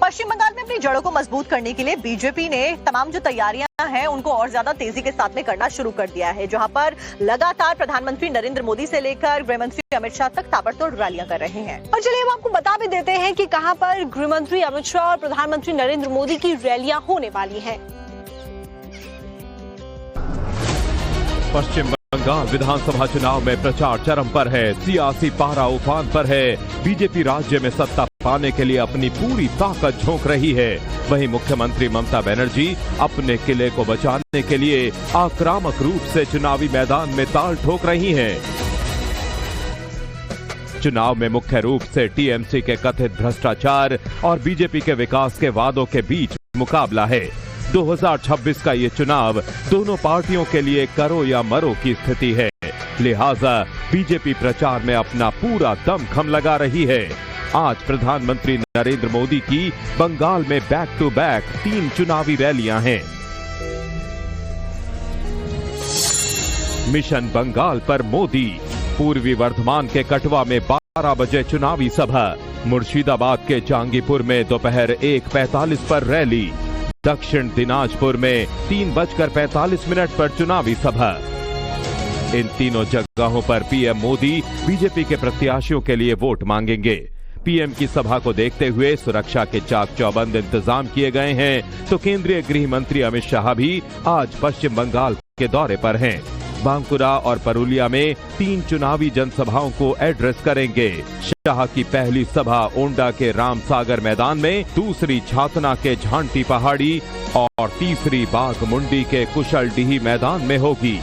पश्चिम बंगाल में अपनी जड़ों को मजबूत करने के लिए बीजेपी ने तमाम जो तैयारियां हैं उनको और ज्यादा तेजी के साथ में करना शुरू कर दिया है, जहां पर लगातार प्रधानमंत्री नरेंद्र मोदी से लेकर गृहमंत्री अमित शाह तक ताबड़तोड़ रैलियां कर रहे हैं। और चलिए हम आपको बता भी देते हैं कि कहां पर गृहमंत्री अमित शाह और प्रधानमंत्री नरेंद्र मोदी की रैलियां होने वाली है। पश्चिम बंगाल विधानसभा चुनाव में प्रचार चरम पर है, सियासी पारा उफान पर है। बीजेपी राज्य में सत्ता पाने के लिए अपनी पूरी ताकत झोंक रही है। वहीं मुख्यमंत्री ममता बनर्जी अपने किले को बचाने के लिए आक्रामक रूप से चुनावी मैदान में ताल ठोक रही हैं। चुनाव में मुख्य रूप से टीएमसी के कथित भ्रष्टाचार और बीजेपी के विकास के वादों के बीच मुकाबला है। 2026 का ये चुनाव दोनों पार्टियों के लिए करो या मरो की स्थिति है, लिहाजा बीजेपी प्रचार में अपना पूरा दमखम लगा रही है। आज प्रधानमंत्री नरेंद्र मोदी की बंगाल में बैक टू बैक 3 चुनावी रैलियां हैं। मिशन बंगाल पर मोदी, पूर्वी वर्धमान के कटवा में 12 बजे चुनावी सभा, मुर्शिदाबाद के जहांगीरपुर में दोपहर 1:45 पर रैली, दक्षिण दिनाजपुर में 3:45 पर चुनावी सभा। इन तीनों जगहों पर पीएम मोदी बीजेपी के प्रत्याशियों के लिए वोट मांगेंगे। पीएम की सभा को देखते हुए सुरक्षा के चाक चौबंद इंतजाम किए गए हैं, तो केंद्रीय गृह मंत्री अमित शाह भी आज पश्चिम बंगाल के दौरे पर हैं। बांकुरा और पुरुलिया में 3 चुनावी जनसभाओं को एड्रेस करेंगे। शाह की पहली सभा ओंडा के रामसागर मैदान में, दूसरी छातना के झांटी पहाड़ी और तीसरी बाघमुंडी के कुशलडीही मैदान में होगी।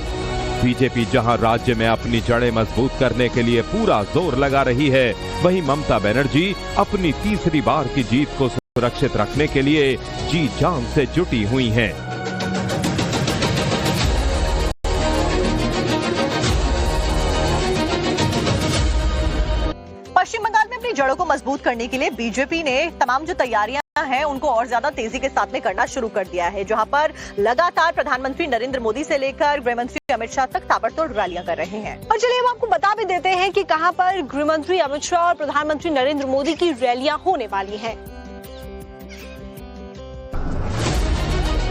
बीजेपी जहां राज्य में अपनी जड़ें मजबूत करने के लिए पूरा जोर लगा रही है, वहीं ममता बनर्जी अपनी तीसरी बार की जीत को सुरक्षित रखने के लिए जी जान से जुटी हुई हैं। पश्चिम बंगाल में अपनी जड़ों को मजबूत करने के लिए बीजेपी ने तमाम जो तैयारियां हैं उनको और ज्यादा तेजी के साथ में करना शुरू कर दिया है, जहां पर लगातार प्रधानमंत्री नरेंद्र मोदी से लेकर गृहमंत्री अमित शाह तक ताबड़तोड़ रैलियां कर रहे हैं। और चलिए हम आपको बता भी देते हैं कि कहां पर गृहमंत्री अमित शाह और प्रधानमंत्री नरेंद्र मोदी की रैलियां होने वाली है।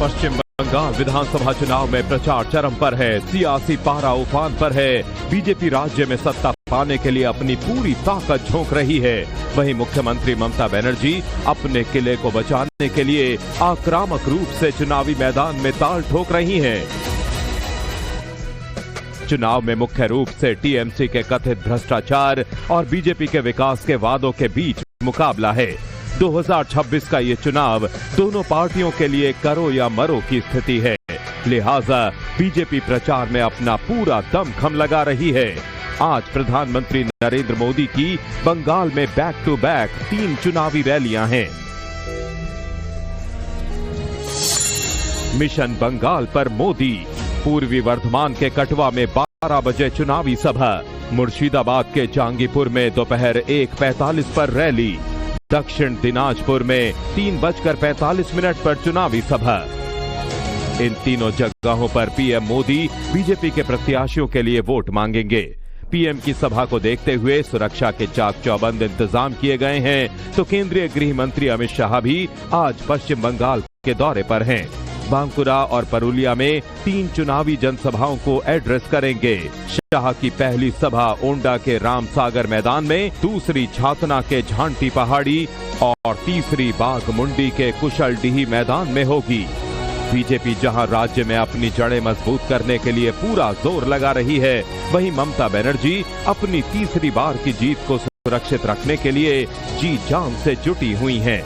पश्चिम बंगाल विधानसभा चुनाव में प्रचार चरम पर है, सियासी पारा उफान पर है। बीजेपी राज्य में सत्ता पाने के लिए अपनी पूरी ताकत झोंक रही है। वहीं मुख्यमंत्री ममता बनर्जी अपने किले को बचाने के लिए आक्रामक रूप से चुनावी मैदान में ताल ठोक रही हैं। चुनाव में मुख्य रूप से टीएमसी के कथित भ्रष्टाचार और बीजेपी के विकास के वादों के बीच मुकाबला है। 2026 का ये चुनाव दोनों पार्टियों के लिए करो या मरो की स्थिति है, लिहाजा बीजेपी प्रचार में अपना पूरा दमखम लगा रही है। आज प्रधानमंत्री नरेंद्र मोदी की बंगाल में बैक टू बैक 3 चुनावी रैलियां हैं। मिशन बंगाल पर मोदी, पूर्वी वर्धमान के कटवा में 12 बजे चुनावी सभा, मुर्शिदाबाद के जहांगीरपुर में दोपहर 1:45 पर रैली, दक्षिण दिनाजपुर में 3:45 पर चुनावी सभा। इन तीनों जगहों पर पीएम मोदी बीजेपी के प्रत्याशियों के लिए वोट मांगेंगे। पीएम की सभा को देखते हुए सुरक्षा के चाक चौबंद इंतजाम किए गए हैं, तो केंद्रीय गृह मंत्री अमित शाह भी आज पश्चिम बंगाल के दौरे पर हैं। बांकुरा और पुरुलिया में 3 चुनावी जनसभाओं को एड्रेस करेंगे। शाह की पहली सभा ओंडा के रामसागर मैदान में, दूसरी छातना के झांटी पहाड़ी और तीसरी बाघमुंडी के कुशलडीही मैदान में होगी। बीजेपी जहां राज्य में अपनी जड़ें मजबूत करने के लिए पूरा जोर लगा रही है, वहीं ममता बनर्जी अपनी तीसरी बार की जीत को सुरक्षित रखने के लिए जी जान से जुटी हुई हैं।